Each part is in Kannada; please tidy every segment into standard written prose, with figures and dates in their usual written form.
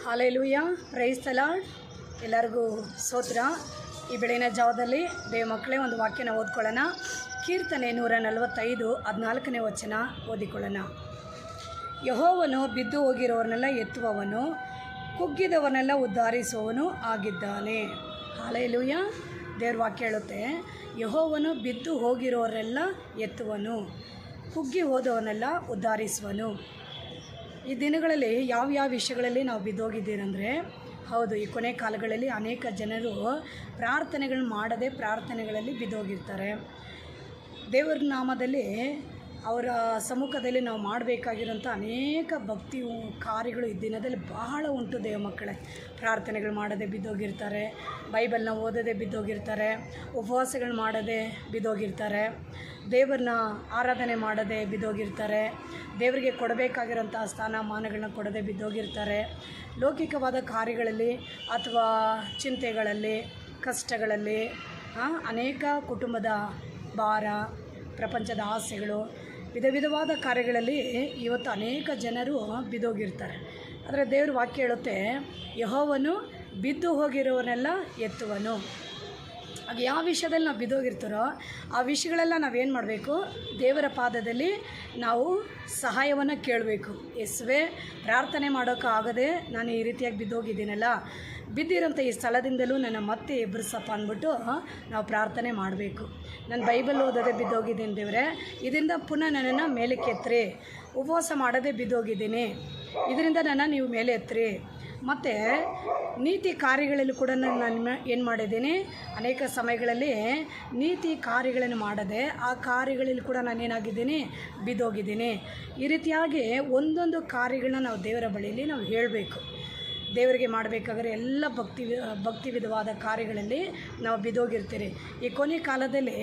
Hallelujah, praise the lord. ಎಲ್ಲರಿಗೂ ಸ್ತೋತ್ರ. ಈ ಬೆಳಗಿನ ಜಾವದಲ್ಲಿ ದೇವ ಮಕ್ಕಳೇ ಒಂದು ವಾಕ್ಯನ ಓದ್ಕೊಳ್ಳೋಣ. ಕೀರ್ತನೆ 145 14ನೇ ವಚನ ಓದಿಕೊಳ್ಳೋಣ. ಯೆಹೋವನು ಬಿದ್ದು ಹೋಗಿರೋರನ್ನೆಲ್ಲ ಎತ್ತುವವನು, ಕುಗ್ಗಿದವನ್ನೆಲ್ಲ ಉದ್ಧಾರಿಸುವವನು ಆಗಿದ್ದಾನೆ. ಹಾಲೆಲೂಯ. ದೇವ್ರ ವಾಕ್ಯ ಹೇಳುತ್ತೆ, ಯೆಹೋವನು ಬಿದ್ದು ಹೋಗಿರೋರೆಲ್ಲ ಎತ್ತುವನು, ಕುಗ್ಗಿ ಹೋದವನ್ನೆಲ್ಲ ಉದ್ಧಾರಿಸುವನು. ಈ ದಿನಗಳಲ್ಲಿ ಯಾವ ವಿಷಯಗಳಲ್ಲಿ ನಾವು ಬಿದ್ದೋಗಿದ್ದೀರಂದರೆ, ಹೌದು, ಈ ಕೊನೆ ಕಾಲಗಳಲ್ಲಿ ಅನೇಕ ಜನರು ಪ್ರಾರ್ಥನೆಗಳು ಮಾಡದೆ ಪ್ರಾರ್ಥನೆಗಳಲ್ಲಿ ಬಿದ್ದೋಗಿರ್ತಾರೆ. ದೇವರ ನಾಮದಲ್ಲಿ ಅವರ ಸಮ್ಮುಖದಲ್ಲಿ ನಾವು ಮಾಡಬೇಕಾಗಿರೋಂಥ ಅನೇಕ ಭಕ್ತಿ ಕಾರ್ಯಗಳು ಈ ದಿನದಲ್ಲಿ ಬಹಳ ಉಂಟು. ದೇವ ಮಕ್ಕಳೇ, ಪ್ರಾರ್ಥನೆಗಳು ಮಾಡದೆ ಬಿದ್ದೋಗಿರ್ತಾರೆ, ಬೈಬಲ್ನ ಓದದೆ ಬಿದ್ದೋಗಿರ್ತಾರೆ, ಉಪವಾಸಗಳು ಮಾಡದೆ ಬಿದ್ದೋಗಿರ್ತಾರೆ, ದೇವರನ್ನ ಆರಾಧನೆ ಮಾಡದೆ ಬಿದ್ದೋಗಿರ್ತಾರೆ, ದೇವರಿಗೆ ಕೊಡಬೇಕಾಗಿರೋಂಥ ಸ್ಥಾನಮಾನಗಳನ್ನ ಕೊಡದೆ ಬಿದ್ದೋಗಿರ್ತಾರೆ. ಲೌಕಿಕವಾದ ಕಾರ್ಯಗಳಲ್ಲಿ ಅಥವಾ ಚಿಂತೆಗಳಲ್ಲಿ, ಕಷ್ಟಗಳಲ್ಲಿ, ಅನೇಕ ಕುಟುಂಬದ ಭಾರ, ಪ್ರಪಂಚದ ಆಸೆಗಳು, ವಿಧವಾದ ಕಾರ್ಯಗಳಲ್ಲಿ ಇವತ್ತು ಅನೇಕ ಜನರು ಬಿದ್ದೋಗಿರ್ತಾರೆ. ಆದರೆ ದೇವ್ರ ವಾಕ್ಯ ಹೇಳುತ್ತೆ, ಯೆಹೋವನು ಬಿದ್ದು ಹೋಗಿರೋವನ್ನೆಲ್ಲ ಎತ್ತುವನು. ಆಗ ಯಾವ ವಿಷಯದಲ್ಲಿ ನಾವು ಬಿದ್ದೋಗಿರ್ತಾರೋ ಆ ವಿಷಯಗಳೆಲ್ಲ ನಾವೇನು ಮಾಡಬೇಕು? ದೇವರ ಪಾದದಲ್ಲಿ ನಾವು ಸಹಾಯವನ್ನು ಕೇಳಬೇಕು. ಯೇಸುವೇ, ಪ್ರಾರ್ಥನೆ ಮಾಡೋಕ್ಕಾಗದೆ ನಾನು ಈ ರೀತಿಯಾಗಿ ಬಿದ್ದೋಗಿದ್ದೀನಲ್ಲ, ಬಿದ್ದಿರೋಂಥ ಈ ಸ್ಥಳದಿಂದಲೂ ನನ್ನ ಮತ್ತೆ ಎಬ್ಬರಿಸಪ್ಪ ಅಂದ್ಬಿಟ್ಟು ನಾವು ಪ್ರಾರ್ಥನೆ ಮಾಡಬೇಕು. ನಾನು ಬೈಬಲ್ ಓದೋದೇ ಬಿದ್ದೋಗಿದ್ದೀನಿ ದೇವರೇ, ಇದರಿಂದ ಪುನಃ ನನ್ನನ್ನು ಮೇಲಕ್ಕೆ ಎತ್ತಿರಿ. ಉಪವಾಸ ಮಾಡೋದೇ ಬಿದ್ದೋಗಿದ್ದೀನಿ, ಇದರಿಂದ ನನ್ನ ನೀವು ಮೇಲೆ ಎತ್ತಿರಿ. ಮತ್ತು ನೀತಿ ಕಾರ್ಯಗಳಲ್ಲಿ ಕೂಡ ನಾನು ಏನು ಮಾಡಿದ್ದೀನಿ, ಅನೇಕ ಸಮಯಗಳಲ್ಲಿ ನೀತಿ ಕಾರ್ಯಗಳನ್ನು ಮಾಡದೆ ಆ ಕಾರ್ಯಗಳಲ್ಲಿ ಕೂಡ ನಾನೇನಾಗಿದ್ದೀನಿ, ಬಿದ್ದೋಗಿದ್ದೀನಿ. ಈ ರೀತಿಯಾಗಿ ಒಂದೊಂದು ಕಾರ್ಯಗಳನ್ನ ನಾವು ದೇವರ ಬಳಿಯಲ್ಲಿ ನಾವು ಹೇಳಬೇಕು. ದೇವರಿಗೆ ಮಾಡಬೇಕಾದ್ರೆ ಎಲ್ಲ ಭಕ್ತಿ ವಿಧವಾದ ಕಾರ್ಯಗಳಲ್ಲಿ ನಾವು ಬಿದ್ದೋಗಿರ್ತೀರಿ. ಈ ಕೊನೆ ಕಾಲದಲ್ಲಿ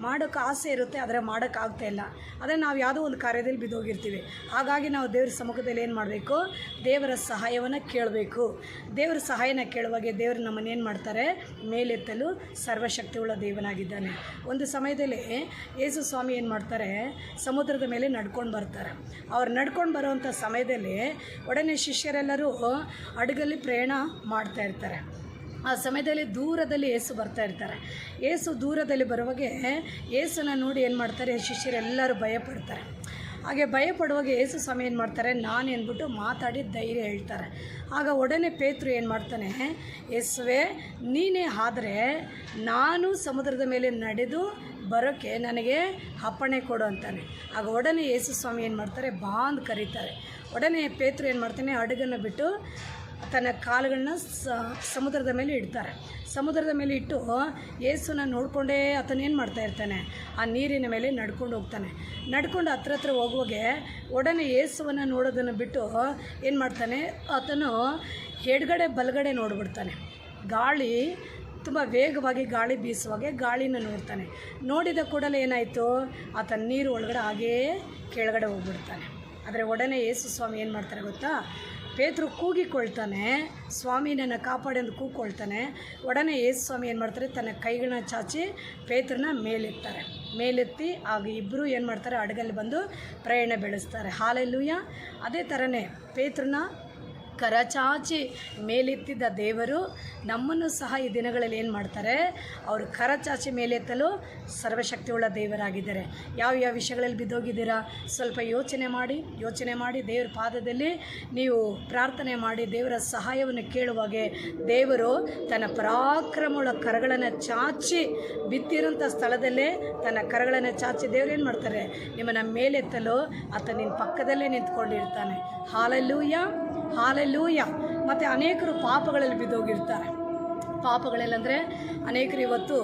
ಮಾಡೋಕ್ಕೆ ಆಸೆ ಇರುತ್ತೆ, ಆದರೆ ಮಾಡೋಕ್ಕಾಗ್ತಾಯಿಲ್ಲ. ಆದರೆ ನಾವು ಯಾವುದೋ ಒಂದು ಕಾರ್ಯದಲ್ಲಿ ಬಿದ್ದೋಗಿರ್ತೀವಿ. ಹಾಗಾಗಿ ನಾವು ದೇವರ ಸಮ್ಮುಖದಲ್ಲಿ ಏನು ಮಾಡಬೇಕು? ದೇವರ ಸಹಾಯವನ್ನು ಕೇಳಬೇಕು. ದೇವರ ಸಹಾಯನ ಕೇಳುವಾಗೆ ದೇವರು ನಮ್ಮನ್ನು ಏನು ಮಾಡ್ತಾರೆ? ಮೇಲೆತ್ತಲು ಸರ್ವಶಕ್ತಿಯುಳ್ಳ ದೇವನಾಗಿದ್ದಾನೆ. ಒಂದು ಸಮಯದಲ್ಲಿ ಯೇಸು ಸ್ವಾಮಿ ಏನು ಮಾಡ್ತಾರೆ? ಸಮುದ್ರದ ಮೇಲೆ ನಡ್ಕೊಂಡು ಬರ್ತಾರೆ. ಅವ್ರು ನಡ್ಕೊಂಡು ಬರೋವಂಥ ಸಮಯದಲ್ಲಿ ಒಡನೆ ಶಿಷ್ಯರೆಲ್ಲರೂ ಹಡಗಲ್ಲಿ ಪ್ರಯಾಣ ಮಾಡ್ತಾ ಇರ್ತಾರೆ. ಆ ಸಮಯದಲ್ಲಿ ದೂರದಲ್ಲಿ ಏಸು ಬರ್ತಾ ಇರ್ತಾರೆ. ಏಸು ದೂರದಲ್ಲಿ ಬರುವಾಗೆ ಏಸನ್ನ ನೋಡಿ ಏನು ಮಾಡ್ತಾರೆ? ಶಿಷ್ಯರೆಲ್ಲರೂ ಭಯಪಡ್ತಾರೆ. ಹಾಗೆ ಭಯಪಡುವಾಗ ಏಸು ಸ್ವಾಮಿ ಏನು ಮಾಡ್ತಾರೆ? ನಾನು ಅಂದ್ಬಿಟ್ಟು ಮಾತಾಡಿ ಧೈರ್ಯ ಹೇಳ್ತಾರೆ. ಆಗ ಒಡನೆ ಪೇತ್ರು ಏನು ಮಾಡ್ತಾನೆ? ಯೇಸುವೇ, ನೀನೇ ಆದರೆ ನಾನು ಸಮುದ್ರದ ಮೇಲೆ ನಡೆದು ಬರೋಕ್ಕೆ ನನಗೆ ಅಪ್ಪಣೆ ಕೊಡು ಅಂತಾನೆ. ಆಗ ಒಡನೆ ಯೇಸು ಸ್ವಾಮಿ ಏನು ಮಾಡ್ತಾರೆ? ಬಾಂದ್ ಕರೀತಾರೆ. ಒಡನೆ ಪೇತ್ರು ಏನು ಮಾಡ್ತಾನೆ? ಹಡಗನ್ನು ಬಿಟ್ಟು ತನ್ನ ಕಾಲುಗಳನ್ನ ಸಮುದ್ರದ ಮೇಲೆ ಇಡ್ತಾರೆ. ಸಮುದ್ರದ ಮೇಲೆ ಇಟ್ಟು ಯೇಸುನ ನೋಡಿಕೊಂಡೇ ಆತನೇನು ಮಾಡ್ತಾ ಇರ್ತಾನೆ? ಆ ನೀರಿನ ಮೇಲೆ ನಡ್ಕೊಂಡು ಹೋಗ್ತಾನೆ. ನಡ್ಕೊಂಡು ಹತ್ರ ಹೋಗುವಾಗೆ ಒಡನೆ ಯೇಸುವನ್ನು ನೋಡೋದನ್ನು ಬಿಟ್ಟು ಏನು ಮಾಡ್ತಾನೆ? ಆತನು ಎಡಗಡೆ ಬಲಗಡೆ ನೋಡಿಬಿಡ್ತಾನೆ. ಗಾಳಿ ತುಂಬ ವೇಗವಾಗಿ ಗಾಳಿ ಬೀಸುವಾಗೆ ಗಾಳಿನ ನೋಡ್ತಾನೆ. ನೋಡಿದ ಕೂಡಲೇ ಏನಾಯಿತು? ಆತ ನೀರು ಒಳಗಡೆ ಹಾಗೇ ಕೆಳಗಡೆ ಹೋಗ್ಬಿಡ್ತಾನೆ. ಆದರೆ ಒಡನೆ ಯೇಸು ಸ್ವಾಮಿ ಏನು ಮಾಡ್ತಾರೆ ಗೊತ್ತಾ? ಪೇತ್ರು ಕೂಗಿಕೊಳ್ತಾನೆ, ಸ್ವಾಮಿ ನನ್ನ ಕಾಪಾಡಿ ಅಂತ ಕೂಗ್ಕೊಳ್ತಾನೆ. ಒಡನೆ ಯೇಸು ಸ್ವಾಮಿ ಏನು ಮಾಡ್ತಾರೆ? ತನ್ನ ಕೈಗಳನ್ನ ಚಾಚಿ ಪೇತ್ರನ ಮೇಲೆತ್ತಾರೆ. ಮೇಲೆತ್ತಿ ಆಗ ಇಬ್ಬರು ಏನು ಮಾಡ್ತಾರೆ? ಹಡಗಲ್ಲಿ ಬಂದು ಪ್ರಯಾಣ ಬೆಳೆಸ್ತಾರೆ. ಹಾಲೆಲೂಯ. ಅದೇ ಥರನೇ ಪೇತ್ರನ ಕರಚಾಚಿ ಮೇಲೆತ್ತಿದ್ದ ದೇವರು ನಮ್ಮನ್ನು ಸಹ ಈ ದಿನಗಳಲ್ಲಿ ಏನು ಮಾಡ್ತಾರೆ? ಅವರು ಕರಚಾಚಿ ಮೇಲೆತ್ತಲು ಸರ್ವಶಕ್ತಿಯುಳ್ಳ ದೇವರಾಗಿದ್ದಾರೆ. ಯಾವ ವಿಷಯಗಳಲ್ಲಿ ಬಿದ್ದೋಗಿದ್ದೀರಾ? ಸ್ವಲ್ಪ ಯೋಚನೆ ಮಾಡಿ ದೇವರ ಪಾದದಲ್ಲಿ ನೀವು ಪ್ರಾರ್ಥನೆ ಮಾಡಿ ದೇವರ ಸಹಾಯವನ್ನು ಕೇಳುವಾಗೆ ದೇವರು ತನ್ನ ಪರಾಕ್ರಮವುಳ್ಳ ಕರಗಳನ್ನು ಚಾಚಿ ಬಿದ್ದಿರೋಂಥ ಸ್ಥಳದಲ್ಲೇ ತನ್ನ ಕರಗಳನ್ನು ಚಾಚಿ ದೇವರು ಏನು ಮಾಡ್ತಾರೆ? ನಿಮ್ಮನ್ನು ಮೇಲೆತ್ತಲು ಆತ ನಿನ್ನ ಪಕ್ಕದಲ್ಲೇ ನಿಂತ್ಕೊಂಡಿರ್ತಾನೆ. Hallelujah, hallelujah. ಮತ್ತು ಅನೇಕರು ಪಾಪಗಳಲ್ಲಿ ಬಿದ್ದೋಗಿರ್ತಾರೆ. ಪಾಪಗಳೆಲ್ಲಂದರೆ ಅನೇಕರು ಇವತ್ತು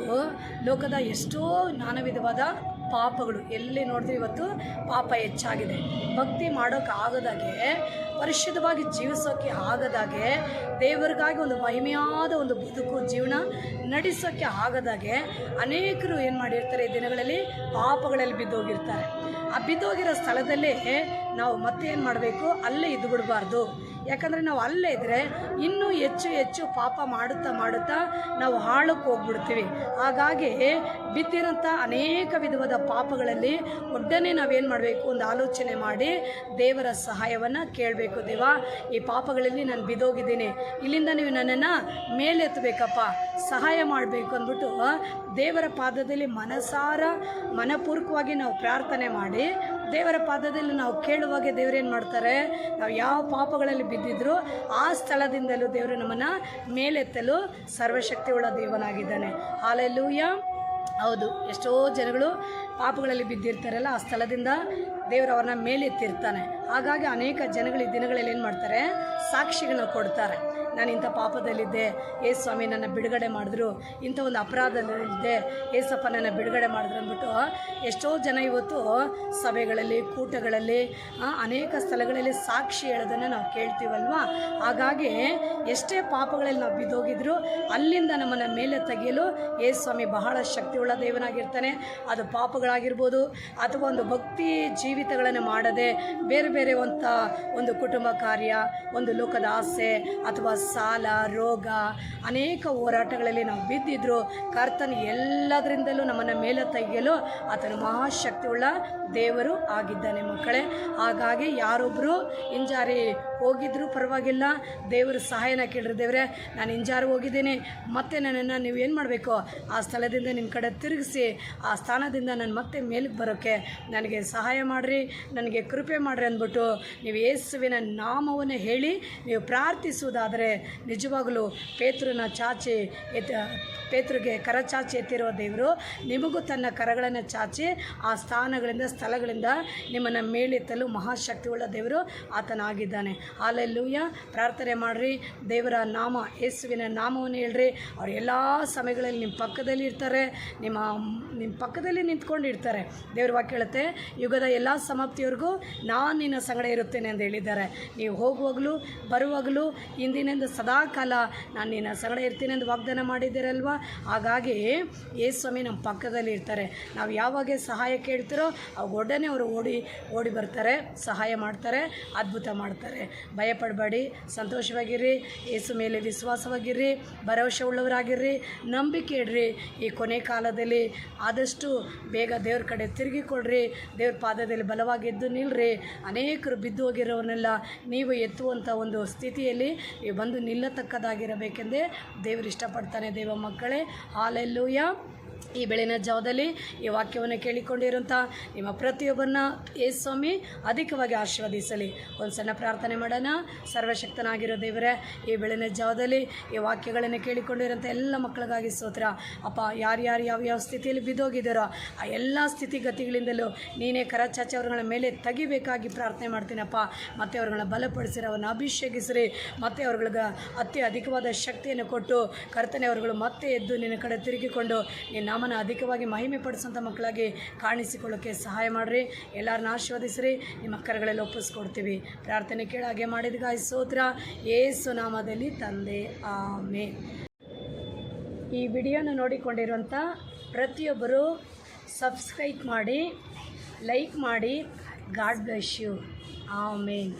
ಲೋಕದ ಎಷ್ಟೋ ನಾನಾ ವಿಧವಾದ ಪಾಪಗಳು ಎಲ್ಲಿ ನೋಡಿದ್ರೆ ಇವತ್ತು ಪಾಪ ಹೆಚ್ಚಾಗಿದೆ. ಭಕ್ತಿ ಮಾಡೋಕ್ಕೆ ಆಗದಾಗೆ, ಪರಿಶುದ್ಧವಾಗಿ ಜೀವಿಸೋಕ್ಕೆ ಆಗದಾಗೆ, ದೇವರಿಗಾಗಿ ಒಂದು ಮಹಿಮೆಯಾದ ಒಂದು ಬದುಕು ಜೀವನ ನಡೆಸೋಕ್ಕೆ ಆಗದಾಗೆ ಅನೇಕರು ಏನು ಮಾಡಿರ್ತಾರೆ? ಈ ದಿನಗಳಲ್ಲಿ ಪಾಪಗಳಲ್ಲಿ ಬಿದ್ದೋಗಿರ್ತಾರೆ. ಆ ಬಿದ್ದೋಗಿರೋ ಸ್ಥಳದಲ್ಲೇ ನಾವು ಮತ್ತೆ ಏನು ಮಾಡಬೇಕು, ಅಲ್ಲೇ ಇದ್ದು ಬಿಡಬಾರ್ದು. ಯಾಕಂದರೆ ನಾವು ಅಲ್ಲೇ ಇದ್ದರೆ ಇನ್ನೂ ಹೆಚ್ಚು ಹೆಚ್ಚು ಪಾಪ ಮಾಡುತ್ತಾ ನಾವು ಹಾಳಕ್ಕೆ ಹೋಗ್ಬಿಡ್ತೀವಿ. ಹಾಗಾಗಿ ಬಿದ್ದಿರೋಂಥ ಅನೇಕ ವಿಧವಾದ ಪಾಪಗಳಲ್ಲಿ ಒಡ್ಡನೆ ನಾವೇನು ಮಾಡಬೇಕು, ಒಂದು ಆಲೋಚನೆ ಮಾಡಿ ದೇವರ ಸಹಾಯವನ್ನು ಕೇಳಬೇಕು. ದೇವ, ಈ ಪಾಪಗಳಲ್ಲಿ ನಾನು ಬಿದ್ದೋಗಿದ್ದೀನಿ, ಇಲ್ಲಿಂದ ನೀವು ನನ್ನನ್ನು ಮೇಲೆತ್ತಬೇಕಪ್ಪ, ಸಹಾಯ ಮಾಡಬೇಕು ಅಂದ್ಬಿಟ್ಟು ದೇವರ ಪಾದದಲ್ಲಿ ಮನಪೂರ್ವಕವಾಗಿ ನಾವು ಪ್ರಾರ್ಥನೆ ಮಾಡಿ ದೇವರ ಪಾದದಲ್ಲಿ ನಾವು ಕೇಳುವಾಗೆ ದೇವರೇನು ಮಾಡ್ತಾರೆ, ನಾವು ಯಾವ ಪಾಪಗಳಲ್ಲಿ ಬಿದ್ದಿದ್ರು ಆ ಸ್ಥಳದಿಂದಲೂ ದೇವರು ನಮ್ಮನ್ನು ಮೇಲೆತ್ತಲು ಸರ್ವಶಕ್ತಿಯುಳ್ಳ ದೇವನಾಗಿದ್ದಾನೆ. ಹಲ್ಲೆಲೂಯಾ. ಹೌದು, ಎಷ್ಟೋ ಜನಗಳು ಪಾಪಗಳಲ್ಲಿ ಬಿದ್ದಿರ್ತಾರಲ್ಲ, ಆ ಸ್ಥಳದಿಂದ ದೇವರು ಅವ್ರನ್ನ ಮೇಲೆತ್ತಿರ್ತಾನೆ. ಹಾಗಾಗಿ ಅನೇಕ ಜನಗಳು ಈ ದಿನಗಳಲ್ಲಿ ಏನು ಮಾಡ್ತಾರೆ, ಸಾಕ್ಷಿಗಳನ್ನ ಕೊಡ್ತಾರೆ. ನಾನು ಇಂಥ ಪಾಪದಲ್ಲಿದ್ದೆ, ಏಸು ಸ್ವಾಮಿ ನನ್ನ ಬಿಡುಗಡೆ ಮಾಡಿದ್ರು, ಇಂಥ ಒಂದು ಅಪರಾಧದಲ್ಲಿದ್ದೆ, ಏಸಪ್ಪ ನನ್ನ ಬಿಡುಗಡೆ ಮಾಡಿದ್ರು ಅಂದ್ಬಿಟ್ಟು ಎಷ್ಟೋ ಜನ ಇವತ್ತು ಸಭೆಗಳಲ್ಲಿ, ಕೂಟಗಳಲ್ಲಿ, ಅನೇಕ ಸ್ಥಳಗಳಲ್ಲಿ ಸಾಕ್ಷಿ ಹೇಳೋದನ್ನು ನಾವು ಕೇಳ್ತೀವಲ್ವ. ಹಾಗಾಗಿ ಎಷ್ಟೇ ಪಾಪಗಳಲ್ಲಿ ನಾವು ಬಿದ್ದೋಗಿದ್ರು ಅಲ್ಲಿಂದ ನಮ್ಮನ್ನು ಮೇಲೆ ತೆಗೆಯಲು ಏಸು ಸ್ವಾಮಿ ಬಹಳ ಶಕ್ತಿಯುಳ್ಳ ದೇವನಾಗಿರ್ತಾನೆ. ಅದು ಪಾಪಗಳಾಗಿರ್ಬೋದು, ಅಥವಾ ಒಂದು ಭಕ್ತಿ ಜೀವಿತಗಳನ್ನು ಮಾಡದೆ ಬೇರೆ ಬೇರೆ ಒಂದು ಕುಟುಂಬ ಕಾರ್ಯ, ಒಂದು ಲೋಕದ ಆಸೆ, ಅಥವಾ ಸಾಲ, ರೋಗ, ಅನೇಕ ಹೋರಾಟಗಳಲ್ಲಿ ನಾವು ಬಿದ್ದಿದ್ರು ಕರ್ತನು ಎಲ್ಲದರಿಂದಲೂ ನಮ್ಮನ್ನು ಮೇಲೆ ತೆಗೆಯಲು ಆತನು ಮಹಾಶಕ್ತಿಯುಳ್ಳ ದೇವರು ಆಗಿದ್ದಾನೆ ಮಕ್ಕಳೇ. ಹಾಗಾಗಿ ಯಾರೊಬ್ಬರು ಹಿಂಜಾರಿ ಹೋಗಿದ್ರೂ ಪರವಾಗಿಲ್ಲ, ದೇವರು ಸಹಾಯನ ಕೇಳಿರಿ. ದೇವರೇ, ನಾನು ಹಿಂಜಾರು ಹೋಗಿದ್ದೀನಿ, ಮತ್ತೆ ನನ್ನನ್ನು ನೀವು ಏನು ಮಾಡಬೇಕು, ಆ ಸ್ಥಳದಿಂದ ನಿಮ್ಮ ಕಡೆ ತಿರುಗಿಸಿ ಆ ಸ್ಥಾನದಿಂದ ನಾನು ಮತ್ತೆ ಮೇಲಕ್ಕೆ ಬರೋಕ್ಕೆ ನನಗೆ ಸಹಾಯ ಮಾಡಿರಿ, ನನಗೆ ಕೃಪೆ ಮಾಡಿರಿ ಅಂದ್ಬಿಟ್ಟು ನೀವು ಯೇಸುವಿನ ನಾಮವನ್ನು ಹೇಳಿ ನೀವು ಪ್ರಾರ್ಥಿಸುವುದಾದರೆ ನಿಜವಾಗಲೂ ಪೇತ್ರಗೆ ಕರ ಚಾಚಿ ಎತ್ತಿರುವ ದೇವರು ನಿಮಗೂ ತನ್ನ ಕರಗಳನ್ನು ಚಾಚಿ ಆ ಸ್ಥಳಗಳಿಂದ ನಿಮ್ಮನ್ನು ಮೇಲೆತ್ತಲು ಮಹಾಶಕ್ತಿಯುಳ್ಳ ದೇವರು ಆತನಾಗಿದ್ದಾನೆ. ಹಲ್ಲೆಲೂಯಾ. ಪ್ರಾರ್ಥನೆ ಮಾಡಿರಿ, ದೇವರ ನಾಮ, ಯೇಸುವಿನ ನಾಮವನ್ನು ಹೇಳ್ರಿ. ಅವ್ರು ಎಲ್ಲ ಸಮಯಗಳಲ್ಲಿ ನಿಮ್ಮ ಪಕ್ಕದಲ್ಲಿ ಇರ್ತಾರೆ, ನಿಮ್ಮ ಪಕ್ಕದಲ್ಲಿ ನಿಂತ್ಕೊಂಡಿರ್ತಾರೆ. ದೇವ್ರ ವಾಕ್ಯ ಹೇಳುತ್ತೆ, ಯುಗದ ಎಲ್ಲ ಸಮಾಪ್ತಿಯವರೆಗೂ ನಾನು ನಿನ್ನ ಸಂಗಡ ಇರುತ್ತೇನೆ ಅಂತ ಹೇಳಿದ್ದಾರೆ. ನೀವು ಹೋಗುವಾಗಲೂ ಬರುವಾಗಲೂ ಇಂದಿನಿಂದ ಸದಾಕಾಲ ನಾನು ನಿನ್ನ ಸಂಗಡ ಇರ್ತೀನಿ ಎಂದು ವಾಗ್ದಾನ ಮಾಡಿದ್ದೀರಲ್ವ. ಹಾಗಾಗಿ ಯೇಸು ಸ್ವಾಮಿ ನಮ್ಮ ಪಕ್ಕದಲ್ಲಿ ಇರ್ತಾರೆ. ನಾವು ಯಾವಾಗ ಸಹಾಯ ಕೇಳ್ತಿರೋ ಅವಾಗ ಒಡನೆ ಅವರು ಓಡಿ ಬರ್ತಾರೆ, ಸಹಾಯ ಮಾಡ್ತಾರೆ, ಅದ್ಭುತ ಮಾಡ್ತಾರೆ. ಭಯಪಡಬೇಡಿ, ಸಂತೋಷವಾಗಿರ್ರಿ, ಯೇಸು ಮೇಲೆ ವಿಶ್ವಾಸವಾಗಿರ್ರಿ, ಭರವಸೆ ಉಳ್ಳವರಾಗಿರ್ರಿ, ನಂಬಿಕೆ ಇಡ್ರಿ. ಈ ಕೊನೆ ಕಾಲದಲ್ಲಿ ಆದಷ್ಟು ಬೇಗ ದೇವ್ರ ಕಡೆ ತಿರುಗಿಕೊಡ್ರಿ, ದೇವ್ರ ಪಾದದಲ್ಲಿ ಬಲವಾಗಿ ಎದ್ದು ನಿಲ್ರಿ. ಅನೇಕರು ಬಿದ್ದು ಹೋಗಿರೋವನ್ನೆಲ್ಲ ನೀವು ಎತ್ತುವಂಥ ಒಂದು ಸ್ಥಿತಿಯಲ್ಲಿ ನೀವು ಬಂದು ನಿಲ್ಲತಕ್ಕದಾಗಿರಬೇಕೆಂದೇ ದೇವರು ಇಷ್ಟಪಡ್ತಾನೆ. ದೇವ ಮಕ್ಕಳೇ, ಹಲ್ಲೆಲೂಯಾ. ಈ ಬೆಳಗಿನ ಜಾವದಲ್ಲಿ ಈ ವಾಕ್ಯವನ್ನು ಕೇಳಿಕೊಂಡಿರುವಂಥ ನಿಮ್ಮ ಪ್ರತಿಯೊಬ್ಬರನ್ನ ಯೇಸು ಸ್ವಾಮಿ ಅಧಿಕವಾಗಿ ಆಶೀರ್ವದಿಸಲಿ. ಒಂದು ಸಣ್ಣ ಪ್ರಾರ್ಥನೆ ಮಾಡೋಣ. ಸರ್ವಶಕ್ತನಾಗಿರೋ ದೇವರೇ, ಈ ಬೆಳಗಿನ ಜಾವದಲ್ಲಿ ಈ ವಾಕ್ಯಗಳನ್ನು ಕೇಳಿಕೊಂಡಿರೋಂಥ ಎಲ್ಲ ಮಕ್ಕಳಿಗಾಗಿ ಸ್ತೋತ್ರ ಅಪ್ಪ. ಯಾರ್ಯಾರು ಯಾವ್ಯಾವ ಸ್ಥಿತಿಯಲ್ಲಿ ಬಿದ್ದೋಗಿದ್ದಾರೋ ಆ ಎಲ್ಲ ಸ್ಥಿತಿಗತಿಗಳಿಂದಲೂ ನೀನೇ ಕರಚಾಚಿ ಅವ್ರಗಳ ಮೇಲೆ ತೆಗಿಬೇಕಾಗಿ ಪ್ರಾರ್ಥನೆ ಮಾಡ್ತೀನಪ್ಪ. ಮತ್ತು ಅವ್ರಗಳನ್ನ ಬಲಪಡಿಸಿರಿ, ಅವ್ರನ್ನ ಅಭಿಷೇಕಿಸಿರಿ, ಮತ್ತು ಅವ್ರಿಗೆ ಅಧಿಕವಾದ ಶಕ್ತಿಯನ್ನು ಕೊಟ್ಟು ಕರ್ತನೆ ಅವ್ರುಗಳು ಮತ್ತೆ ಎದ್ದು ನಿನ್ನ ಕಡೆ ತಿರುಗಿಕೊಂಡು ನಿನ್ನ ನಾಮನ ಅಧಿಕವಾಗಿ ಮಹಿಮೆ ಪಡಿಸುವಂಥ ಮಕ್ಕಳಾಗಿ ಕಾಣಿಸಿಕೊಳ್ಳೋಕ್ಕೆ ಸಹಾಯ ಮಾಡಿರಿ. ಎಲ್ಲರನ್ನ ಆಶೀರ್ವದಿಸ್ರಿ, ನಿಮ್ಮ ಕರಗಳಲ್ಲಿ ಒಪ್ಪಿಸ್ಕೊಡ್ತೀವಿ. ಪ್ರಾರ್ಥನೆ ಕೇಳಾಗೆ ಮಾಡಿದಗಾಗಿ ಸ್ತೋತ್ರ, ಯೇಸು ನಾಮದಲ್ಲಿ ತಂದೆ, ಆಮೆನ್. ಈ ವಿಡಿಯೋನ ನೋಡಿಕೊಂಡಿರುವಂಥ ಪ್ರತಿಯೊಬ್ಬರು ಸಬ್ಸ್ಕ್ರೈಬ್ ಮಾಡಿ, ಲೈಕ್ ಮಾಡಿ. God bless you. ಆಮೆನ್.